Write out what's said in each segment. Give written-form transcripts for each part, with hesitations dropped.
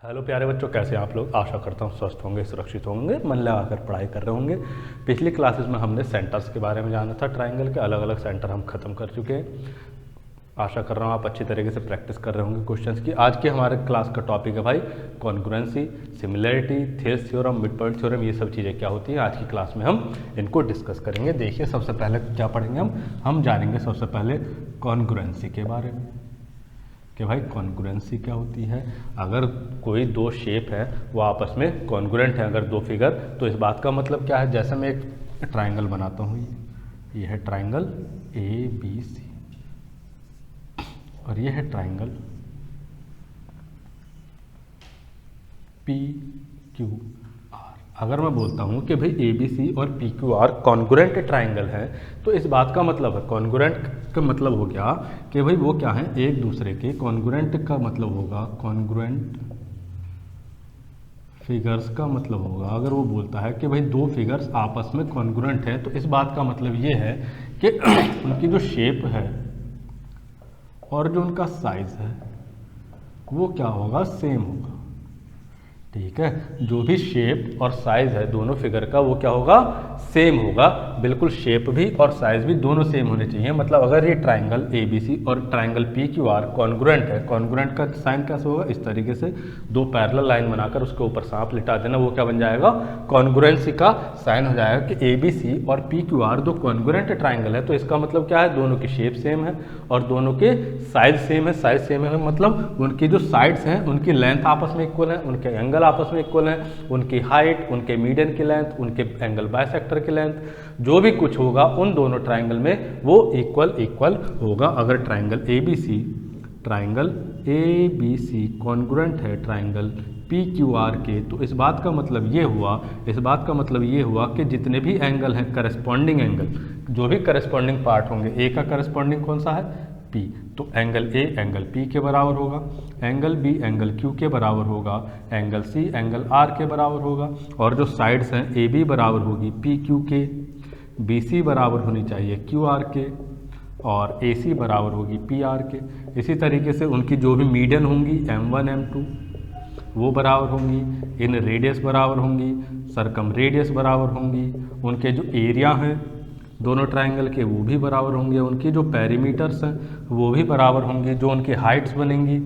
Hello प्यारे बच्चों, कैसे हैं आप लोग। आशा करता हूँ स्वस्थ होंगे, सुरक्षित होंगे, मन लगाकर पढ़ाई कर रहे होंगे। पिछली क्लासेस में हमने सेंटर्स के बारे में जाना था। ट्राइंगल के अलग अलग सेंटर हम खत्म कर चुके हैं। आशा कर रहा हूँ आप अच्छी तरीके से प्रैक्टिस कर रहे होंगे क्वेश्चंस की। आज के हमारे क्लास का टॉपिक है भाई congruency, similarity, Thales theorem, mid point theorem. ये सब चीज़ें क्या होती हैं आज की क्लास में हम इनको डिस्कस करेंगे। देखिए सबसे पहले क्या पढ़ेंगे हम जानेंगे सबसे पहले कॉन्ग्रुएंसी के बारे में कि भाई कॉन्ग्रुएंसी क्या होती है। अगर कोई दो शेप है वो आपस में कॉन्ग्रुएंट है, अगर दो फिगर, तो इस बात का मतलब क्या है। जैसे मैं एक ट्राइंगल बनाता हूँ, ये है ट्राइंगल ABC और ये है ट्राइंगल PQR। अगर मैं बोलता हूँ कि भाई ABC और PQR कॉन्ग्रुएंट ट्राइंगल है, तो इस बात का मतलब है, कॉन्ग्रुएंट का मतलब हो गया कि भाई वो क्या है, एक दूसरे के। कॉन्ग्रुएंट का मतलब होगा, कॉन्ग्रुएंट फिगर्स का मतलब होगा, अगर वो बोलता है कि भाई दो फिगर्स आपस में कॉन्ग्रुएंट है, तो इस बात का मतलब ये है कि उनकी जो शेप है और जो उनका साइज है वो क्या होगा, सेम होगा। ठीक है, जो भी शेप और साइज है दोनों फिगर का वो क्या होगा, सेम होगा। बिल्कुल शेप भी और साइज भी दोनों सेम होने चाहिए। मतलब अगर ये ट्राइंगल ABC और ट्राइंगल PQR कॉन्ग्रुएंट है, कॉन्ग्रुएंट का साइन कैसे होगा, इस तरीके से दो पैरेलल लाइन बनाकर उसके ऊपर सांप लिटा देना, वो क्या बन जाएगा, कॉन्ग्रुएंसी का साइन हो जाएगा कि ABC और PQR दो कॉन्ग्रुएंट ट्राइंगल है। तो इसका मतलब क्या है, दोनों की शेप सेम है और दोनों के साइज सेम है। साइज सेम है मतलब उनकी जो साइड्स हैं उनकी लेंथ आपस में इक्वल है, उनके एंगल आपस में इक्वल है, उनकी हाइट, उनके मीडियन की लेंथ, उनके एंगल बाइसेक्टर की लेंथ, जो भी कुछ होगा उन दोनों ट्राइंगल में वो इक्वल होगा। अगर ट्राइंगल ABC कॉन्ग्रुएंट है ट्राइंगल PQR के, तो इस बात का मतलब ये हुआ कि जितने भी एंगल हैं, करस्पॉन्डिंग एंगल, जो भी करस्पॉन्डिंग पार्ट होंगे, ए का करस्पॉन्डिंग कौन सा है, P, तो एंगल A एंगल P के बराबर होगा, एंगल B एंगल Q के बराबर होगा, एंगल C एंगल R के बराबर होगा, और जो साइड्स हैं AB बराबर होगी PQ के, BC बराबर होनी चाहिए QR के, और AC बराबर होगी PR के। इसी तरीके से उनकी जो भी मीडियन होंगी M1 M2 वो बराबर होंगी, इन रेडियस बराबर होंगी, सरकम रेडियस बराबर होंगी, उनके जो एरिया हैं दोनों ट्राइंगल के वो भी बराबर होंगे, उनकी जो पेरीमीटर्स हैं वो भी बराबर होंगे, जो उनकी हाइट्स बनेंगी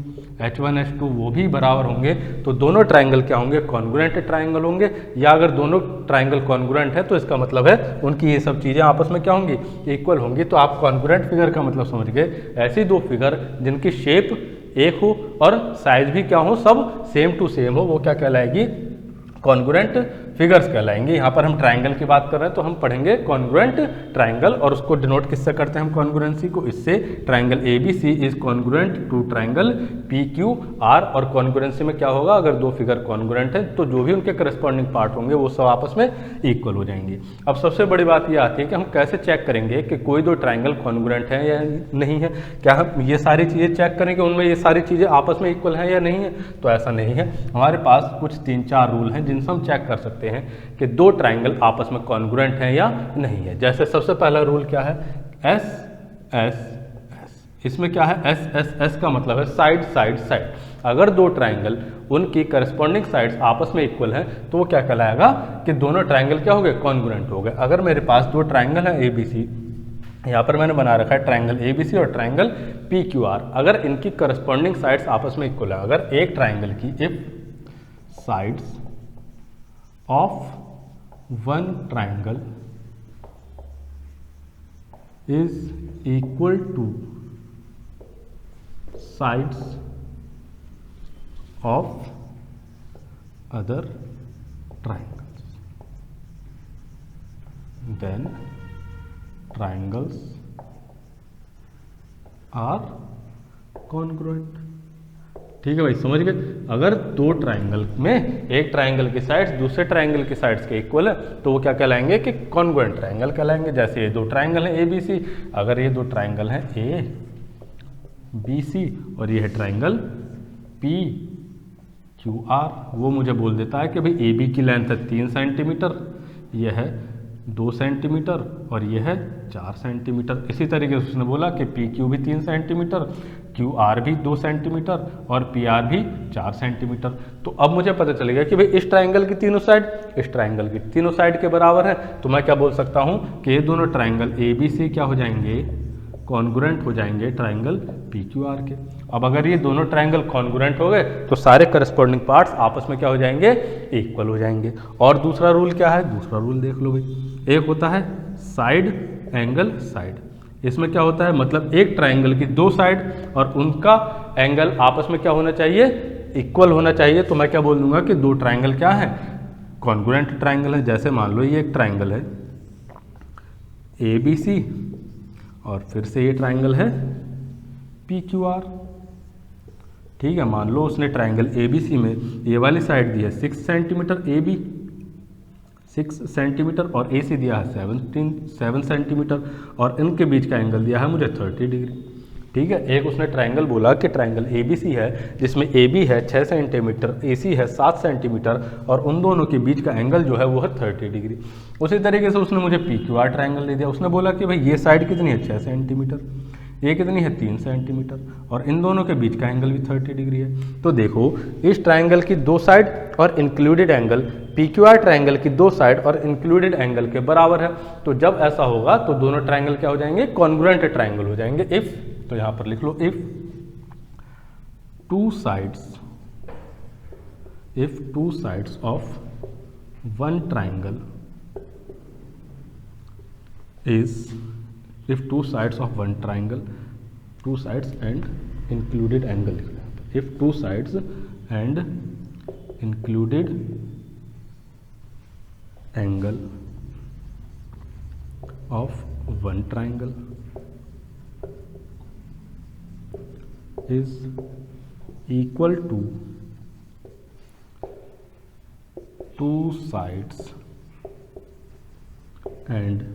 H1 H2 वो भी बराबर होंगे। तो दोनों ट्राइंगल क्या होंगे, कॉन्ग्रुएंट ट्राइंगल होंगे। या अगर दोनों ट्राइंगल कॉन्ग्रुएंट है तो इसका मतलब है उनकी ये सब चीज़ें आपस में क्या होंगी, इक्वल होंगी। तो आप कॉन्ग्रुएंट फिगर का मतलब समझ गए, ऐसी दो फिगर जिनकी शेप एक हो और साइज भी क्या हो, सब सेम टू सेम हो, वो क्या कहलाएगी, कॉन्ग्रुएंट फिगर्स कहलाएंगे। यहाँ पर हम ट्राइंगल की बात कर रहे हैं तो हम पढ़ेंगे कॉन्ग्रुएंट ट्राइंगल, और उसको डिनोट किससे करते हैं हम कॉन्ग्रुएंसी को, इससे triangle ABC is congruent to triangle PQR। और कॉन्ग्रुएंसी में क्या होगा, अगर दो फिगर कॉन्ग्रुएंट है तो जो भी उनके करस्पॉन्डिंग पार्ट होंगे वो सब आपस में इक्वल हो जाएंगे। अब सबसे बड़ी बात ये आती है कि हम कैसे चेक करेंगे कि कोई दो ट्राइंगल कॉन्ग्रुएंट है या नहीं है। क्या हम ये सारी चीज़ें चेक करेंगे, उनमें ये सारी चीज़ें आपस में इक्वल है या नहीं है, तो ऐसा नहीं है। हमारे पास कुछ 3-4 रूल हैं जिनसे हम चेक कर सकते हैं कि दो ट्राइंगल आपस में कॉन्ग्रुएंट हैं या नहीं है। जैसे सबसे पहला रूल क्या है, SSS। इसमें क्या है, SSS का मतलब है साइड साइड साइड। अगर दो ट्राइंगल उनकी करस्पॉन्डिंग साइड्स आपस में इक्वल हैं तो वो क्या कहलाएगा कि दोनों ट्राइंगल क्या हो गए, कॉन्ग्रुएंट हो गए। अगर मेरे पास दो ट्राइंगल है ABC, यहाँ पर मैंने बना रखा है ट्राइंगल ABC और ट्राइंगल PQR, अगर इनकी करस्पॉन्डिंग साइड्स आपस में इक्वल है, अगर एक ट्राइंगल की if sides of one triangle is equal to sides of other triangles, then triangles are congruent। ठीक है भाई, समझ गए। अगर दो ट्राइंगल में एक ट्राइंगल की साइड्स दूसरे ट्राइंगल की साइड्स के इक्वल है तो वो क्या कहलाएंगे कि कॉन्ग्रुएंट ट्राइंगल कहलाएंगे। जैसे ये दो ट्राइंगल हैं ABC, अगर ये दो ट्राइंगल हैं ABC और ये है ट्राइंगल PQR, वो मुझे बोल देता है कि भाई AB की लेंथ है 3 सेंटीमीटर, यह है 2 सेंटीमीटर और यह है 4 सेंटीमीटर। इसी तरीके से उसने बोला कि PQ भी 3 सेंटीमीटर, क्यू आर भी 2 सेंटीमीटर और पी आर भी 4 सेंटीमीटर। तो अब मुझे पता चलेगा कि भाई इस ट्राइंगल की तीनों साइड इस ट्राइंगल की तीनों साइड के बराबर है, तो मैं क्या बोल सकता हूँ कि ये दोनों ट्राइंगल ए बी सी क्या हो जाएंगे, कॉन्ग्रुएंट हो जाएंगे ट्राइंगल पी क्यू आर के। अब अगर ये दोनों ट्राइंगल कॉन्ग्रुएंट हो गए तो सारे करस्पॉन्डिंग पार्ट्स आपस में क्या हो जाएंगे, इक्वल हो जाएंगे। और दूसरा रूल क्या है, दूसरा रूल देख लो भाई, एक होता है साइड एंगल साइड। इसमें क्या होता है, मतलब एक ट्राइंगल की दो साइड और उनका एंगल आपस में क्या होना चाहिए, इक्वल होना चाहिए। तो मैं क्या बोल दूंगा कि दो ट्राइंगल क्या है, कॉन्ग्रुएंट ट्राइंगल है। जैसे मान लो ये एक ट्राइंगल है ए बी सी और फिर से ये ट्राइंगल है पी क्यू आर। ठीक है, मान लो उसने ट्राइंगल ए बी सी में ये वाली साइड दी है 6 सेंटीमीटर ए बी 6 सेंटीमीटर और ए सी दिया है 7 सेंटीमीटर और इनके बीच का एंगल दिया है मुझे 30 डिग्री। ठीक है, एक उसने ट्राइंगल बोला कि ट्राइंगल ए बी सी है जिसमें ए बी है 6 सेंटीमीटर, ए सी है 7 सेंटीमीटर और उन दोनों के बीच का एंगल जो है वो है 30 डिग्री। उसी तरीके से उसने मुझे पी क्यू आर ट्राइंगल दे दिया। उसने बोला कि भाई ये साइड कितनी है 6 सेंटीमीटर, ये कितनी है 3 सेंटीमीटर और इन दोनों के बीच का एंगल भी 30 डिग्री है। तो देखो इस ट्राइंगल की दो साइड और included angle P Q R triangle की दो साइड और इंक्लूडेड एंगल के बराबर है। तो जब ऐसा होगा तो दोनों ट्राइंगल क्या हो जाएंगे, कॉन्ग्रुएंट ट्राइंगल हो जाएंगे। इफ, तो यहां पर लिख लो if two sides of one triangle is, if two sides of one triangle, two sides and included angle, if two sides and included angle of one triangle is equal to two sides and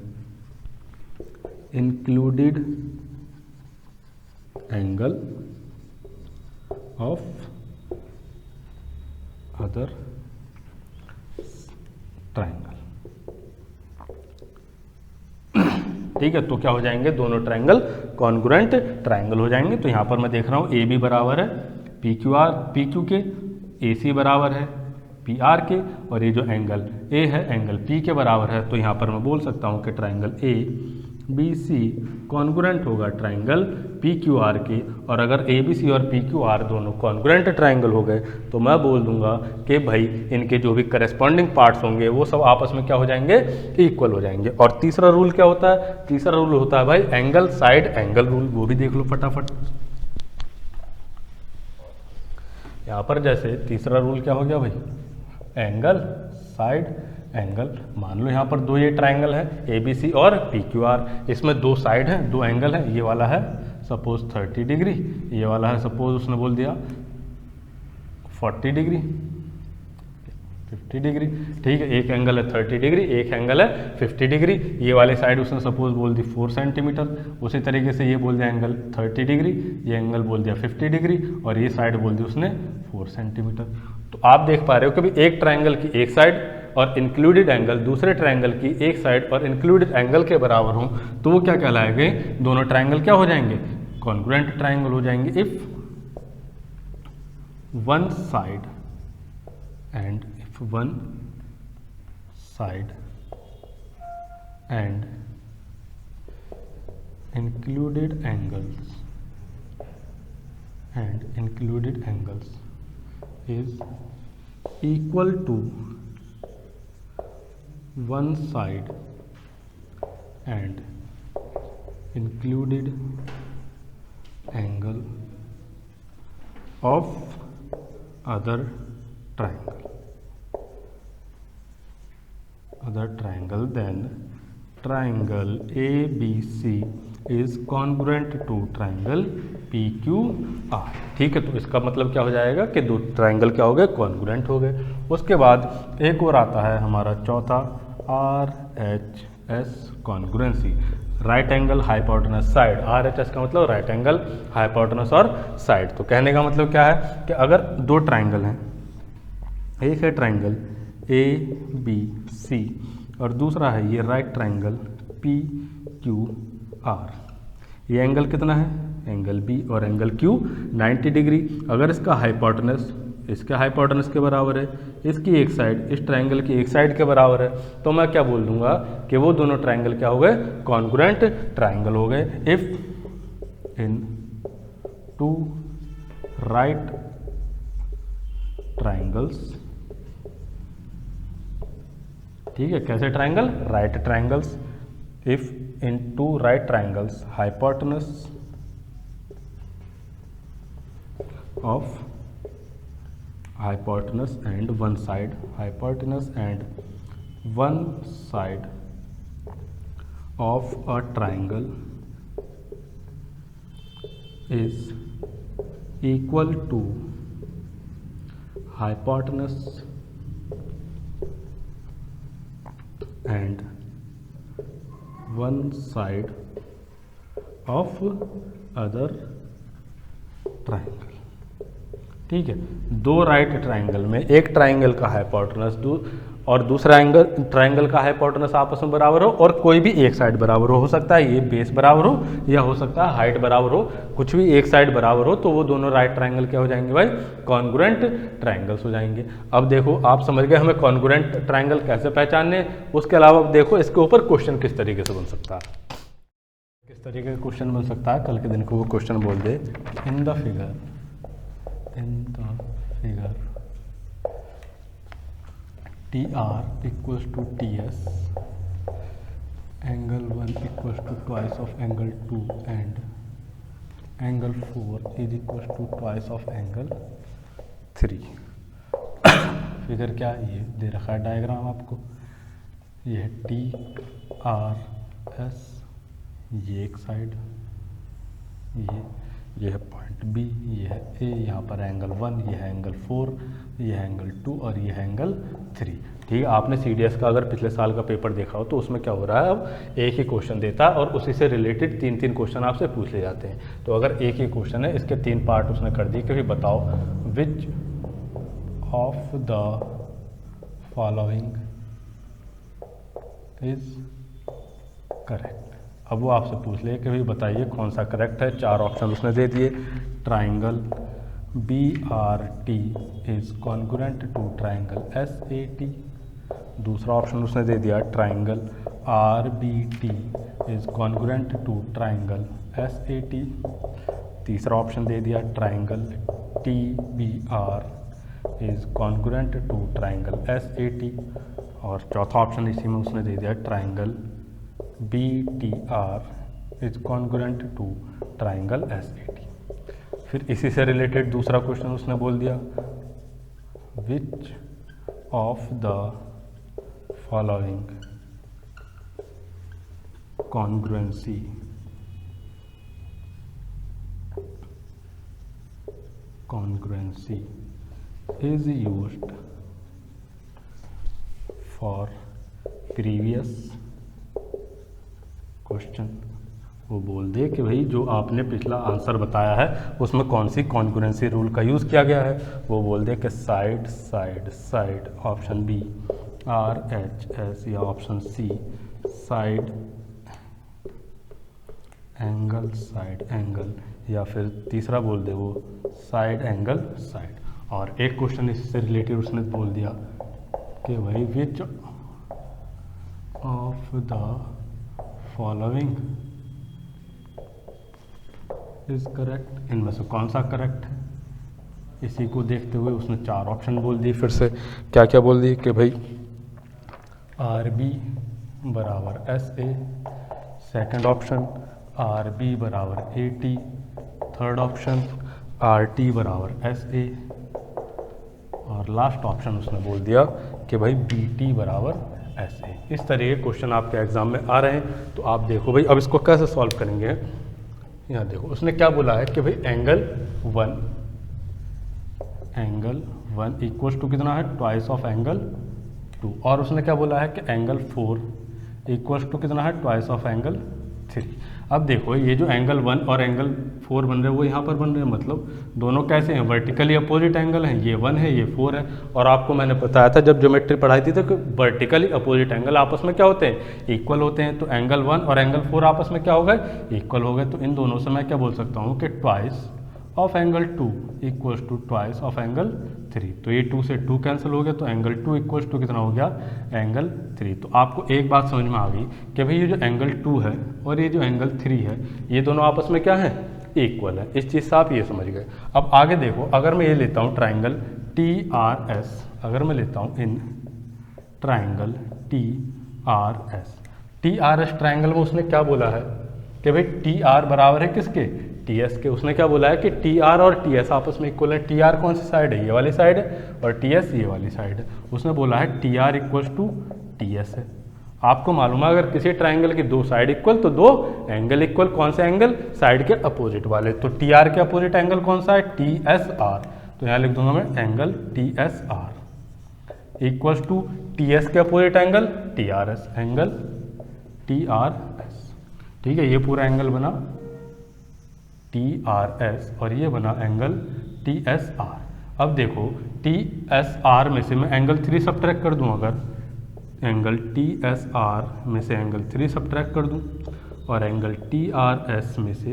included angle of other triangle। ठीक है, तो क्या हो जाएंगे, दोनों triangle congruent triangle हो जाएंगे। तो यहां पर मैं देख रहा हूं ए बी बराबर है पी क्यू के, ए सी बराबर है पी आर के और ये जो एंगल ए है एंगल पी के बराबर है। तो यहां पर मैं बोल सकता हूं कि triangle A B C congruent होगा ट्राइंगल पी क्यू आर के। और अगर ए बी सी और पी क्यू आर दोनों कॉन्ग्रुएंट ट्राइंगल हो गए तो मैं बोल दूंगा कि भाई इनके जो भी करस्पॉन्डिंग पार्ट्स होंगे वो सब आपस में क्या हो जाएंगे, इक्वल हो जाएंगे। और तीसरा रूल क्या होता है, तीसरा रूल होता है भाई एंगल साइड एंगल रूल, वो भी देख लो फटाफट। यहां पर जैसे तीसरा रूल क्या हो गया भाई, एंगल साइड एंगल। मान लो यहाँ पर दो ये ट्राइंगल है ए बी सी और पी क्यू आर, इसमें दो साइड हैं, दो एंगल है। ये वाला है सपोज 30 डिग्री, ये वाला है सपोज उसने बोल दिया 40 डिग्री 50 डिग्री। ठीक है, एक एंगल है 30 डिग्री, एक एंगल है 50 डिग्री। ये वाले साइड उसने सपोज बोल दी 4 सेंटीमीटर, उसी तरीके से ये बोल दिया एंगल 30 डिग्री, ये एंगल बोल दिया 50 डिग्री और ये साइड बोल दी उसने 4 सेंटीमीटर। तो आप देख पा रहे हो कि भी एक ट्राइंगल की एक साइड और इंक्लूडेड एंगल दूसरे ट्राइंगल की एक साइड और इंक्लूडेड एंगल के बराबर हो तो वो क्या कहलाएंगे, दोनों ट्राइंगल क्या हो जाएंगे, कॉन्ग्रुएंट ट्राइंगल हो जाएंगे। If one side and one side and included angles is equal to one side and included angle of other triangle, then triangle ABC is congruent to triangle PQR। ठीक है, तो इसका मतलब क्या हो जाएगा कि दो ट्राइंगल क्या हो गए, कॉन्ग्रुएंट हो गए। उसके बाद एक और आता है हमारा चौथा RHS congruency, right angle hypotenuse side. RHS का मतलब राइट एंगल हाइपोटेनस और साइड। तो कहने का मतलब क्या है कि अगर दो ट्राइंगल हैं, एक है ट्राइंगल ABC और दूसरा है ये राइट ट्राइंगल PQR, ये एंगल कितना है एंगल बी और एंगल क्यू 90 डिग्री। अगर इसका हाइपोटेनस इसके हाइपोटेनस के बराबर है, इसकी एक साइड इस ट्रायंगल की एक साइड के बराबर है, तो मैं क्या बोल दूंगा कि वो दोनों ट्रायंगल क्या हो गए, कॉन्ग्रुएंट ट्रायंगल हो गए। If in two right triangles, ठीक है, कैसे triangle, right triangles, if in two right triangles hypotenuse of hypotenuse and one side of a triangle is equal to hypotenuse and one side of other triangle। ठीक है, दो right triangle में एक triangle का hypotenuse और दूसरा triangle का hypotenuse आपस में बराबर हो और कोई भी एक साइड बराबर हो सकता है ये बेस बराबर हो या हो सकता है हाइट बराबर हो, कुछ भी एक साइड बराबर हो, तो वो दोनों राइट ट्रायंगल क्या हो जाएंगे भाई, कॉन्ग्रुएंट ट्रायंगल्स हो जाएंगे। अब देखो आप समझ गए हमें कॉन्ग्रुएंट ट्रायंगल कैसे पहचानने। उसके अलावा अब देखो इसके ऊपर क्वेश्चन किस तरीके से बन सकता है, किस तरीके का क्वेश्चन बन सकता है। कल के दिन को वो क्वेश्चन बोल दे, in the figure TR equals to TS, angle 1 equals to twice of angle 2 and angle 4 is equals to twice of angle 3। Figure क्या ये दे रखा है डायग्राम आपको, ये है TRS, ये एक साइड, ये है पॉइंट बी, ये है ए, यहाँ पर एंगल 1, ये है एंगल 4, ये है एंगल 2 और ये है एंगल 3। ठीक है, आपने CDS का अगर पिछले साल का पेपर देखा हो तो उसमें क्या हो रहा है, अब एक ही क्वेश्चन देता है और उसी से रिलेटेड 3-3 क्वेश्चन आपसे पूछ ले जाते हैं। तो अगर एक ही क्वेश्चन है, इसके 3 पार्ट उसने कर दिए कि भाई बताओ which of the following is correct. अब वो आपसे पूछ ले कि भाई बताइए कौन सा करेक्ट है। 4 ऑप्शन उसने दे दिए, triangle BRT is congruent to triangle SAT। दूसरा ऑप्शन उसने दे दिया triangle RBT is congruent to triangle SAT। तीसरा ऑप्शन दे दिया triangle TBR is congruent to triangle SAT। और चौथा ऑप्शन इसी में उसने दे दिया triangle BTR is congruent to triangle SAT। फिर इसी से रिलेटेड दूसरा क्वेश्चन उसने बोल दिया which of the following congruency is used for previous question. वो बोल दे कि भाई जो आपने पिछला आंसर बताया है उसमें कौन सी कॉन्ग्रुएंसी रूल का यूज़ किया गया है। वो बोल दे कि side side side, option B RHS या ऑप्शन सी साइड एंगल, या फिर तीसरा बोल दे वो साइड एंगल साइड। और एक क्वेश्चन इससे रिलेटेड उसने बोल दिया कि भाई which of the following is correct, इनमें से कौन सा करेक्ट है। इसी को देखते हुए उसने 4 ऑप्शन बोल दिए। फिर से क्या क्या बोल दिए कि भाई RB बराबर SA, सेकंड ऑप्शन RB बराबर AT, थर्ड ऑप्शन RT बराबर SA, और लास्ट ऑप्शन उसने बोल दिया कि भाई BT बराबर SA। इस तरह के क्वेश्चन आपके एग्जाम में आ रहे हैं। तो आप देखो भाई अब इसको कैसे सॉल्व करेंगे। यहाँ देखो उसने क्या बोला है कि भाई एंगल 1 इक्वल्स टू कितना है, ट्वाइस ऑफ एंगल 2। और उसने क्या बोला है कि एंगल 4 इक्वल्स टू कितना है, ट्वाइस ऑफ एंगल 3। अब देखो ये जो एंगल 1 और एंगल 4 बन रहे हैं वो यहाँ पर बन रहे हैं, मतलब दोनों कैसे हैं, वर्टिकली अपोजिट एंगल हैं, ये 1 है ये 4 है। और आपको मैंने बताया था जब ज्योमेट्री पढ़ाई थी तो कि वर्टिकली अपोजिट एंगल आपस में क्या होते हैं, इक्वल होते हैं। तो एंगल 1 और एंगल 4 आपस में क्या हो गए, इक्वल हो गए। तो इन दोनों से मैं क्या बोल सकता हूँ कि twice of angle 2 equals to twice of angle 3। तो ये 2 से 2 कैंसिल हो गया, तो एंगल 2 इक्वल्स टू कितना हो गया, एंगल 3। तो आपको एक बात समझ में आ गई कि भाई ये जो एंगल 2 है और ये जो एंगल 3 है ये दोनों आपस में क्या है, इक्वल है। इस चीज़ से आप ये समझ गए। अब आगे देखो, अगर मैं ये लेता हूँ ट्राइंगल TRS, अगर मैं लेता हूँ इन ट्राइंगल TRS ट्राइंगल में उसने क्या बोला है कि भाई TR बराबर है किसके, TS के। उसने क्या बोला है कि TR और TS आपस में इक्वल है। TR कौन सी साइड है, ये वाली साइड है, और TS ये वाली साइड है। उसने बोला है TR इक्वल्स टू TS है। आपको मालूम है अगर किसी ट्राइंगल की दो साइड इक्वल तो दो एंगल इक्वल। कौन से एंगल, साइड के अपोजिट वाले। तो TR के अपोजिट एंगल कौन सा है, TSR। तो यहाँ लिख दूंगा मैं angle TSR equals to TS के opposite angle TRS, angle TRS। ठीक है, ये पूरा एंगल बना TRS और ये बना एंगल TSR। अब देखो TSR में से मैं एंगल 3 सब्ट्रैक्ट कर दूं, अगर एंगल TSR में से एंगल 3 सब्ट्रैक्ट कर दूं और एंगल TRS में से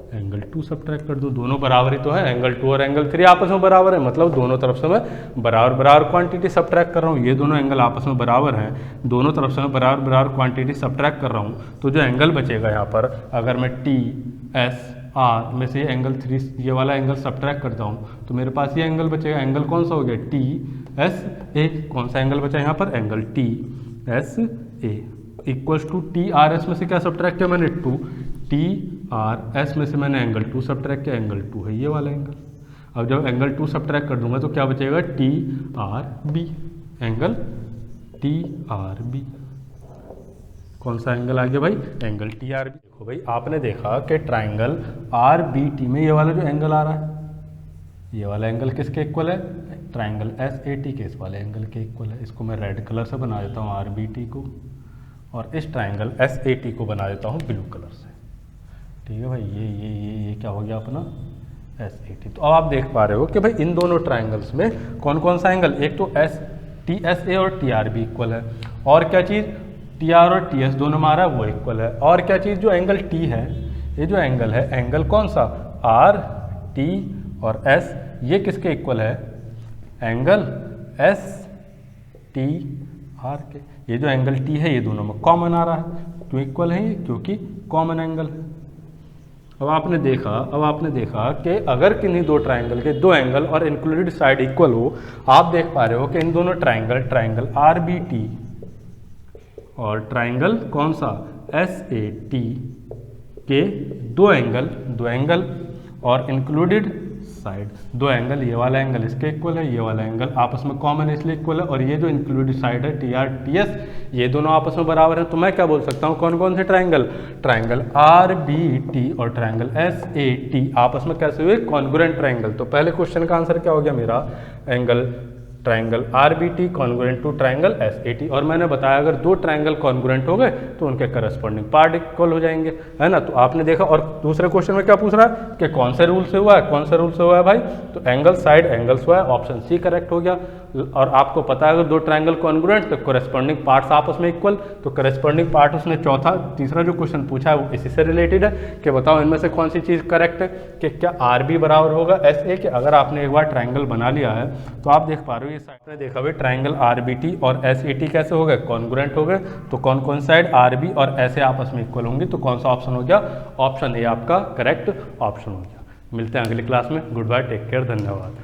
एंगल 2 सब्ट्रैक्ट कर दूं, दोनों बराबर ही तो है। एंगल 2 और एंगल 3 आपस में बराबर है, मतलब दोनों तरफ से मैं बराबर क्वांटिटी सब्ट्रैक्ट कर रहा हूँ। ये दोनों एंगल आपस में बराबर हैं, दोनों तरफ से मैं बराबर क्वांटिटी सब्ट्रैक्ट कर रहा हूँ। तो जो एंगल बचेगा यहाँ पर, अगर मैं TSR में से एंगल 3 ये वाला एंगल सब्ट्रैक्ट करता हूँ तो मेरे पास ये एंगल बचेगा। एंगल कौन सा हो गया, TSA। कौन सा एंगल बचा यहाँ पर, angle TSA equals to TRS में से क्या सब्ट्रैक्ट किया मैंने, 2। TRS में से मैंने एंगल 2 सब्ट्रैक्ट किया, एंगल 2 है ये वाला एंगल। अब जब एंगल 2 सब्ट्रैक्ट कर दूंगा तो क्या बचेगा, TRB, एंगल TRB। कौन सा एंगल आ गया भाई, एंगल TRB। देखो भाई आपने देखा कि ट्राइंगल RBT में ये वाला जो एंगल आ रहा है, ये वाला एंगल किसके इक्वल है, ट्राइंगल SAT के इस वाले एंगल के इक्वल है। इसको मैं रेड कलर से बना देता हूँ RBT को, और इस ट्राइंगल SAT को बना देता हूँ ब्लू कलर से। ठीक है भाई, ये क्या हो गया अपना SAT। तो अब आप देख पा रहे हो कि भाई इन दोनों ट्राइंगल्स में कौन कौन सा एंगल, एक तो TSA और TRB इक्वल है, और क्या चीज़ TR और TS दोनों में आ रहा है वो इक्वल है, और क्या चीज़ जो एंगल T है, ये जो एंगल है, एंगल कौन सा R, T और S, ये किसके इक्वल है, एंगल STR के। ये जो एंगल T है ये दोनों में कॉमन आ रहा है, क्यों इक्वल है ये, क्योंकि कॉमन एंगल है। अब आपने देखा कि अगर किन्हीं दो ट्राइंगल के दो एंगल और इंक्लूडेड साइड इक्वल हो, आप देख पा रहे हो कि इन दोनों ट्राइंगल RBT और ट्राइंगल कौन सा SAT के दो एंगल और इंक्लूडेड साइड, दो एंगल, ये वाला एंगल इसके इक्वल है, ये वाला एंगल आपस में कॉमन है इसलिए इक्वल है, और ये जो इंक्लूडेड साइड है TR TS ये दोनों आपस में बराबर है। तो मैं क्या बोल सकता हूँ, कौन कौन से ट्राइंगल RBT और ट्राइंगल SAT आपस में कैसे हुए, कॉन्ग्रुएंट ट्राइंगल। तो पहले क्वेश्चन का आंसर क्या हो गया मेरा, triangle RBT congruent to triangle SAT। और मैंने बताया अगर दो ट्राइंगल कॉन्ग्रुएंट हो गए तो उनके करस्पॉन्डिंग पार्ट इक्वल हो जाएंगे, है ना। तो आपने देखा। और दूसरे क्वेश्चन में क्या पूछ रहा है कि कौन से रूल से हुआ है, भाई, तो एंगल साइड एंगल्स हुआ है, ऑप्शन सी करेक्ट हो गया। और आपको पता है अगर दो ट्राइंगल कॉन्ग्रुएंट तो करस्पॉन्डिंग पार्ट्स आपस में इक्वल, तो करस्पॉन्डिंग पार्ट उसने तीसरा जो क्वेश्चन पूछा है वो इसी से रिलेटेड है कि बताओ इनमें से कौन सी चीज़ करेक्ट है, कि क्या RB बराबर होगा SA के। अगर आपने एक बार ट्राइंगल बना लिया है तो आप देख पा रहे हो ये साइड में देखा भाई ट्राइंगल RBT और SAT कैसे हो गए, कॉन्ग्रुएंट हो गए। तो कौन कौन साइड RB और SA आपस में इक्वल होंगी, तो कौन सा ऑप्शन हो गया, ऑप्शन ए आपका करेक्ट ऑप्शन हो गया। मिलते हैं अगली क्लास में, गुड बाय, टेक केयर, धन्यवाद।